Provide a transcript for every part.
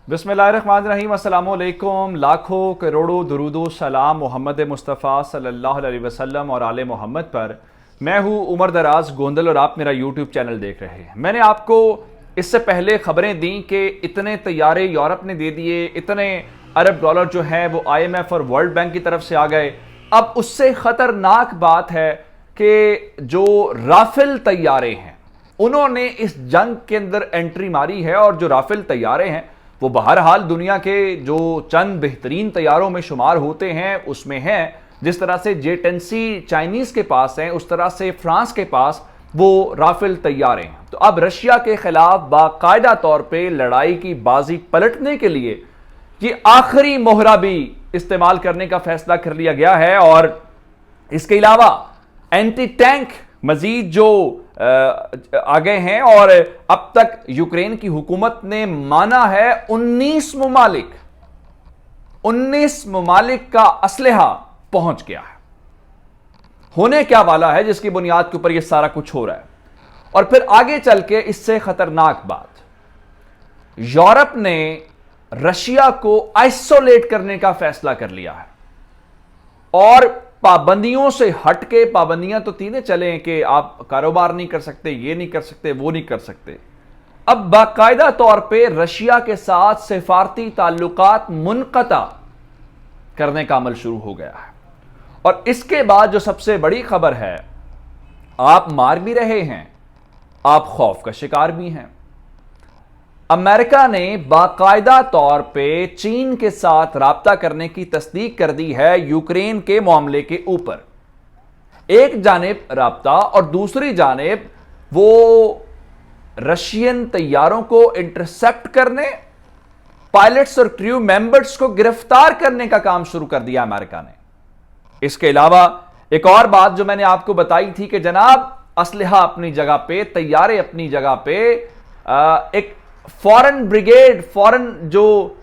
बिस्मिल्लाहिर्रहमानिर्रहीम। अस्सलाम वालेकुम। लाखों करोड़ों दुरूदो सलाम मोहम्मद मुस्तफ़ा सल्लल्लाहु अलैहि वसल्लम और आले मोहम्मद पर। मैं हूँ उमर दराज गोंदल और आप मेरा यूट्यूब चैनल देख रहे हैं। मैंने आपको इससे पहले खबरें दी कि इतने तैयारे यूरोप ने दे दिए, इतने अरब डॉलर जो हैं वो IMF और वर्ल्ड बैंक की तरफ से आ गए। अब उससे ख़तरनाक बात है कि जो राफेल तैयारे हैं उन्होंने इस जंग के अंदर एंट्री मारी है, और जो राफेल तैयारे हैं वो बहरहाल दुनिया के जो चंद बेहतरीन तैयारों में शुमार होते हैं उसमें हैं। जिस तरह से J-10C चाइनीज के पास हैं, उस तरह से फ्रांस के पास वो राफेल तैयारे हैं। तो अब रशिया के खिलाफ बाकायदा तौर पे लड़ाई की बाजी पलटने के लिए ये आखिरी मोहरा भी इस्तेमाल करने का फैसला कर लिया गया है। और इसके अलावा एंटी टैंक मजीद जो आ गए हैं, और अब तक यूक्रेन की हुकूमत ने माना है 19 ममालिक का असलहा पहुंच गया है। होने क्या वाला है जिसकी बुनियाद के ऊपर यह सारा कुछ हो रहा है। और फिर आगे चल के इससे खतरनाक बात, यूरोप ने रशिया को आइसोलेट करने का फैसला कर लिया है। और पाबंदियों से हटके, पाबंदियां तो तीनों चले कि आप कारोबार नहीं कर सकते, ये नहीं कर सकते, वो नहीं कर सकते। अब बाकायदा तौर पे रशिया के साथ सिफारती ताल्लुकात मुनक़ता करने का अमल शुरू हो गया है। और इसके बाद जो सबसे बड़ी खबर है, आप मार भी रहे हैं, आप खौफ का शिकार भी हैं। अमेरिका ने बाकायदा तौर पे चीन के साथ राब्ता करने की तस्दीक कर दी है यूक्रेन के मामले के ऊपर। एक जानिब राब्ता और दूसरी जानिब वो रशियन तैयारों को इंटरसेप्ट करने, पायलट्स और क्रू मेंबर्स को गिरफ्तार करने का काम शुरू कर दिया अमेरिका ने। इसके अलावा एक और बात जो मैंने आपको बताई थी कि जनाब असलहा अपनी जगह पे, तैयारे अपनी जगह पे, एक फॉरेन ब्रिगेड, फॉरेन जो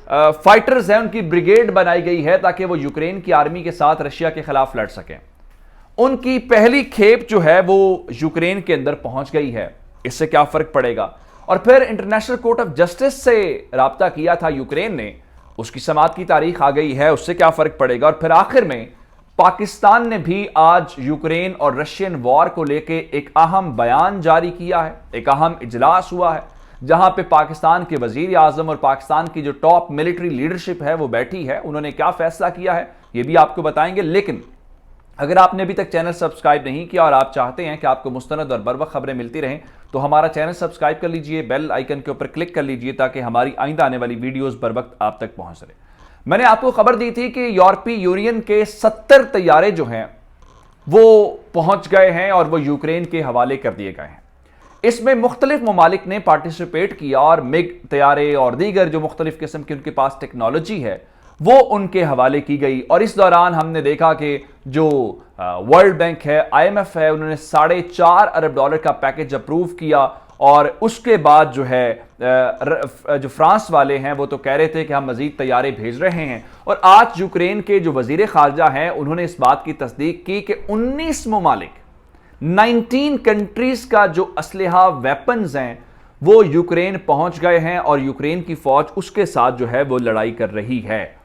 फाइटर्स हैं उनकी ब्रिगेड बनाई गई है ताकि वो यूक्रेन की आर्मी के साथ रशिया के खिलाफ लड़ सकें। उनकी पहली खेप जो है वो यूक्रेन के अंदर पहुंच गई है। इससे क्या फर्क पड़ेगा? और फिर इंटरनेशनल कोर्ट ऑफ जस्टिस से राब्ता किया था यूक्रेन ने, उसकी समाअत की तारीख आ गई है, उससे क्या फर्क पड़ेगा? और फिर आखिर में पाकिस्तान ने भी आज यूक्रेन और रशियन वॉर को लेकर एक अहम बयान जारी किया है। एक अहम इजलास हुआ है जहां पे पाकिस्तान के वजीर आजम और पाकिस्तान की जो टॉप मिलिट्री लीडरशिप है वो बैठी है। उन्होंने क्या फैसला किया है ये भी आपको बताएंगे। लेकिन अगर आपने अभी तक चैनल सब्सक्राइब नहीं किया और आप चाहते हैं कि आपको मुस्तनद और बरवक्त खबरें मिलती रहें तो हमारा चैनल सब्सक्राइब कर लीजिए, बेल आइकन के ऊपर क्लिक कर लीजिए ताकि हमारी आइंदा आने वाली वीडियोस बर वक्त आप तक पहुंच रहे। मैंने आपको खबर दी थी कि यूरोपीय यूनियन के 70 तैयारे जो हैं वो पहुंच गए हैं और वो यूक्रेन के हवाले कर दिए गए हैं। इसमें मुख्तलिफ ममालिक ने पार्टिसिपेट किया और मिग तैयारे और दीगर जो मुख्तलिफ किस्म की उनके पास टेक्नोलॉजी है वो उनके हवाले की गई। और इस दौरान हमने देखा कि जो वर्ल्ड बैंक है, IMF है, उन्होंने $4.5 अरब का पैकेज अप्रूव किया। और उसके बाद जो है जो फ्रांस वाले हैं वो तो कह रहे थे कि हम मजीद तैयारे भेज रहे हैं। और आज यूक्रेन के जो वजीर खारजा हैं उन्होंने इस बात की तस्दीक की कि 19 ममालिक, 19 कंट्रीज का जो असलहा, वेपन्स हैं वो यूक्रेन पहुंच गए हैं और यूक्रेन की फौज उसके साथ जो है वो लड़ाई कर रही है।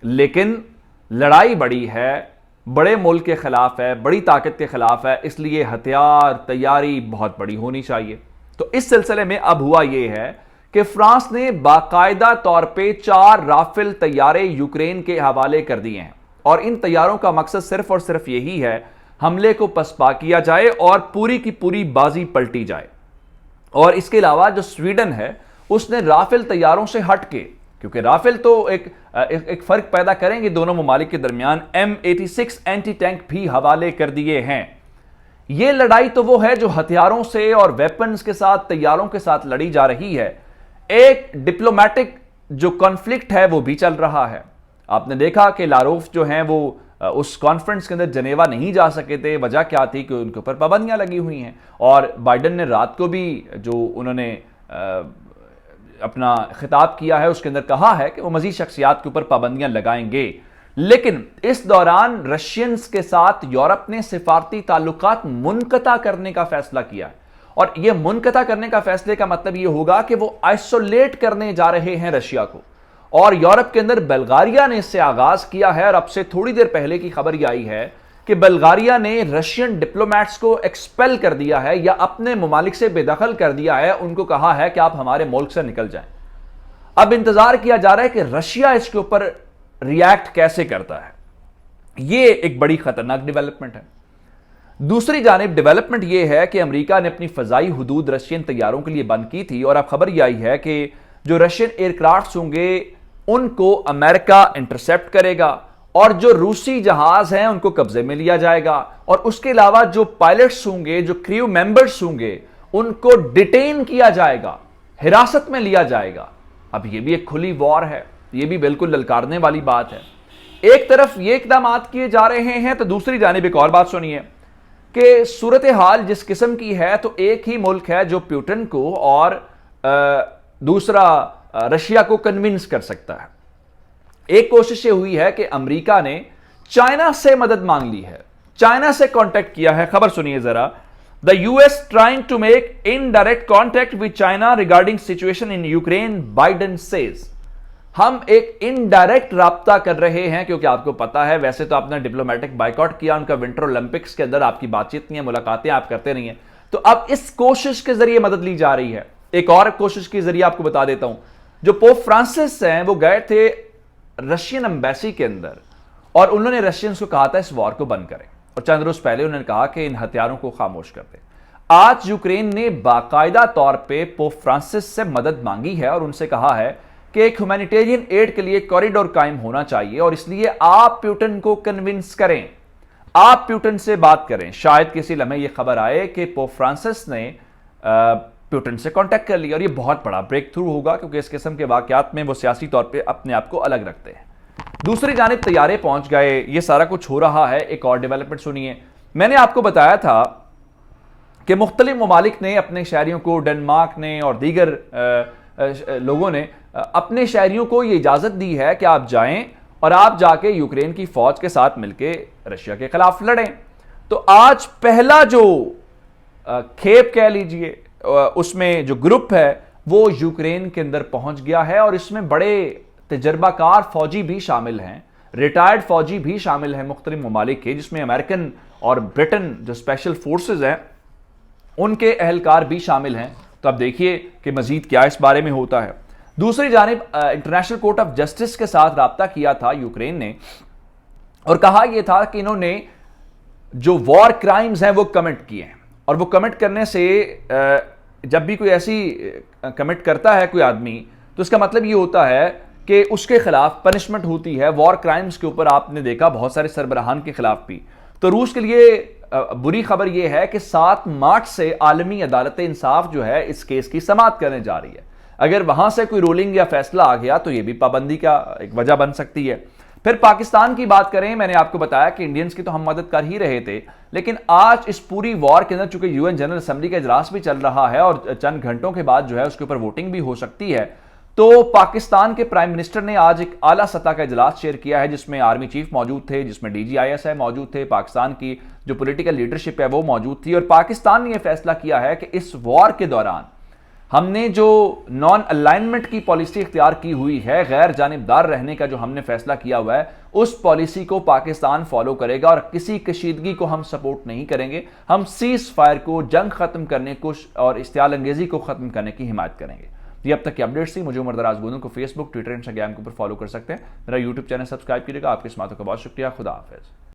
लेकिन लड़ाई बड़ी है, बड़े मुल्क के खिलाफ है, बड़ी ताकत के खिलाफ है, इसलिए हथियार, तैयारी बहुत बड़ी होनी चाहिए। तो इस सिलसिले में अब हुआ यह है कि फ्रांस ने बाकायदा तौर पे 4 राफेल तैयारे यूक्रेन के हवाले कर दिए हैं। और इन तैयारों का मकसद सिर्फ और सिर्फ यही है, हमले को पसपा किया जाए और पूरी की पूरी बाजी पलटी जाए। और इसके अलावा जो स्वीडन है उसने राफेल तैयारों से हटके, क्योंकि राफेल तो एक फर्क पैदा करेंगे दोनों ममालिक के दरमियान, M86 एंटी टैंक भी हवाले कर दिए हैं। यह लड़ाई तो वो है जो हथियारों से और वेपन्स के साथ, तैयारों के साथ लड़ी जा रही है। एक डिप्लोमेटिक जो कॉन्फ्लिक्ट है वो भी चल रहा है। आपने देखा कि लारोफ जो हैं वो उस कॉन्फ्रेंस के अंदर जनेवा नहीं जा सके थे। वजह क्या थी कि उनके ऊपर पाबंदियां लगी हुई हैं। और बाइडन ने रात को भी जो उन्होंने अपना खिताब किया है उसके अंदर कहा है कि वो मजीद शख्सियात के ऊपर पाबंदियां लगाएंगे। लेकिन इस दौरान रशियंस के साथ यूरोप ने सिफारती ताल्लुकात मुनक़ता करने का फैसला किया है। और यह मुनक़ता करने का फैसले का मतलब यह होगा कि वो आइसोलेट करने जा रहे हैं रशिया को। اور یورپ کے اندر بلغاریہ نے اس سے آغاز کیا ہے، اور اب سے تھوڑی دیر پہلے کی خبر یہ آئی ہے کہ بلغاریہ نے رشین ڈپلومیٹس کو ایکسپیل کر دیا ہے یا اپنے ممالک سے بے دخل کر دیا ہے، ان کو کہا ہے کہ آپ ہمارے ملک سے نکل جائیں۔ اب انتظار کیا جا رہا ہے کہ رشیا اس کے اوپر ریاکٹ کیسے کرتا ہے۔ یہ ایک بڑی خطرناک ڈیولپمنٹ ہے۔ دوسری جانب ڈیولپمنٹ یہ ہے کہ امریکہ نے اپنی فضائی حدود رشین طیاروں کے لیے بند کی تھی، اور اب خبر یہ آئی ہے کہ جو رشین ایئر کرافٹس ہوں گے ان کو امریکہ انٹرسیپٹ کرے گا، اور جو روسی جہاز ہیں ان کو قبضے میں لیا جائے گا، اور اس کے علاوہ جو پائلٹس ہوں گے، جو کریو ممبرز ہوں گے، ان کو ڈیٹین کیا جائے گا، حراست میں لیا جائے گا۔ اب یہ بھی ایک کھلی وار ہے، یہ بھی بالکل للکارنے والی بات ہے۔ ایک طرف یہ اقدامات کیے جا رہے ہیں تو دوسری جانب ایک اور بات سنیے کہ صورتحال جس قسم کی ہے تو ایک ہی ملک ہے جو پیوٹن کو اور دوسرا رشیا کو کنونس کر سکتا ہے۔ ایک کوشش یہ ہوئی ہے کہ امریکہ نے چائنا سے مدد مانگ لی ہے، چائنا سے کانٹیکٹ کیا ہے۔ خبر سنیے ذرا، The US trying to make indirect contact with China regarding situation in Ukraine, Biden says۔ ہم ایک انڈائریکٹ رابطہ کر رہے ہیں، کیونکہ آپ کو پتا ہے ویسے تو آپ نے ڈپلومیٹک بائیکاٹ کیا، ان کا ونٹر اولمپکس کے اندر آپ کی بات چیت نہیں ہے، ملاقاتیں آپ کرتے نہیں ہیں، تو اب اس کوشش کے ذریعے مدد لی جا رہی ہے۔ ایک اور کوشش کے ذریعے آپ کو بتا دیتا ہوں، جو پوپ فرانسس ہیں وہ گئے تھے رشین ایمبیسی کے اندر، اور انہوں نے رشینز کو کہا تھا اس وار کو بند کریں، اور چند روز پہلے انہوں نے کہا کہ ان ہتھیاروں کو خاموش کر دیں۔ آج یوکرین نے باقاعدہ طور پہ پوپ فرانسس سے مدد مانگی ہے اور ان سے کہا ہے کہ ایک ہیومینیٹیرین ایڈ کے لیے کوریڈور قائم ہونا چاہیے، اور اس لیے آپ پیوٹن کو کنونس کریں، آپ پیوٹن سے بات کریں۔ شاید کسی لمحے یہ خبر آئے کہ پوپ فرانسس نے پیوٹن سے کانٹیکٹ کر لیا، اور یہ بہت بڑا بریک تھرو ہوگا، کیونکہ اس قسم کے واقعات میں وہ سیاسی طور پہ اپنے آپ کو الگ رکھتے ہیں۔ دوسری جانب طیارے پہنچ گئے، یہ سارا کچھ ہو رہا ہے۔ ایک اور ڈیولپمنٹ سنیے، میں نے آپ کو بتایا تھا کہ مختلف ممالک نے اپنے شہریوں کو، ڈنمارک نے اور دیگر لوگوں نے اپنے شہریوں کو یہ اجازت دی ہے کہ آپ جائیں اور آپ جا کے یوکرین کی فوج کے ساتھ مل کے رشیا کے خلاف لڑیں۔ تو آج پہلا جو کھیپ کہہ لیجئے اس میں جو گروپ ہے وہ یوکرین کے اندر پہنچ گیا ہے، اور اس میں بڑے تجربہ کار فوجی بھی شامل ہیں، ریٹائرڈ فوجی بھی شامل ہیں مختلف ممالک کے، جس میں امریکن اور برٹن جو اسپیشل فورسز ہیں ان کے اہلکار بھی شامل ہیں۔ تو اب دیکھیے کہ مزید کیا اس بارے میں ہوتا ہے۔ دوسری جانب انٹرنیشنل کورٹ آف جسٹس کے ساتھ رابطہ کیا تھا یوکرین نے، اور کہا یہ تھا کہ انہوں نے جو وار کرائمز ہیں وہ کمٹ کیے ہیں، اور وہ کمٹ کرنے سے جب بھی کوئی ایسی کمٹ کرتا ہے کوئی آدمی تو اس کا مطلب یہ ہوتا ہے کہ اس کے خلاف پنشمنٹ ہوتی ہے۔ وار کرائمز کے اوپر آپ نے دیکھا بہت سارے سربراہان کے خلاف بھی۔ تو روس کے لیے بری خبر یہ ہے کہ 7 مارچ سے عالمی عدالت انصاف جو ہے اس کیس کی سماعت کرنے جا رہی ہے۔ اگر وہاں سے کوئی رولنگ یا فیصلہ آ گیا تو یہ بھی پابندی کا ایک وجہ بن سکتی ہے۔ پھر پاکستان کی بات کریں، میں نے آپ کو بتایا کہ انڈینز کی تو ہم مدد کر ہی رہے تھے، لیکن آج اس پوری وار کے اندر چونکہ یو این جنرل اسمبلی کا اجلاس بھی چل رہا ہے اور چند گھنٹوں کے بعد جو ہے اس کے اوپر ووٹنگ بھی ہو سکتی ہے، تو پاکستان کے پرائم منسٹر نے آج ایک اعلیٰ سطح کا اجلاس شیئر کیا ہے، جس میں آرمی چیف موجود تھے، جس میں D G I S I موجود تھے، پاکستان کی جو پولیٹیکل لیڈرشپ ہے وہ موجود تھی، اور پاکستان نے یہ فیصلہ کیا ہے کہ اس وار کے دوران ہم نے جو نان الائنمنٹ کی پالیسی اختیار کی ہوئی ہے، غیر جانبدار رہنے کا جو ہم نے فیصلہ کیا ہوا ہے، اس پالیسی کو پاکستان فالو کرے گا، اور کسی کشیدگی کو ہم سپورٹ نہیں کریں گے۔ ہم سیز فائر کو، جنگ ختم کرنے کو اور اشتعال انگیزی کو ختم کرنے کی حمایت کریں گے۔ یہ اب تک کی اپڈیٹس تھی۔ مجھے عمر دراز گوندل کو فیس بک، ٹویٹر، انسٹاگرام کے اوپر فالو کر سکتے ہیں۔ میرا یوٹیوب چینل سبسکرائب کیجیے گا۔ آپ کی سماعتوں کا بہت شکریہ۔ خدا حافظ۔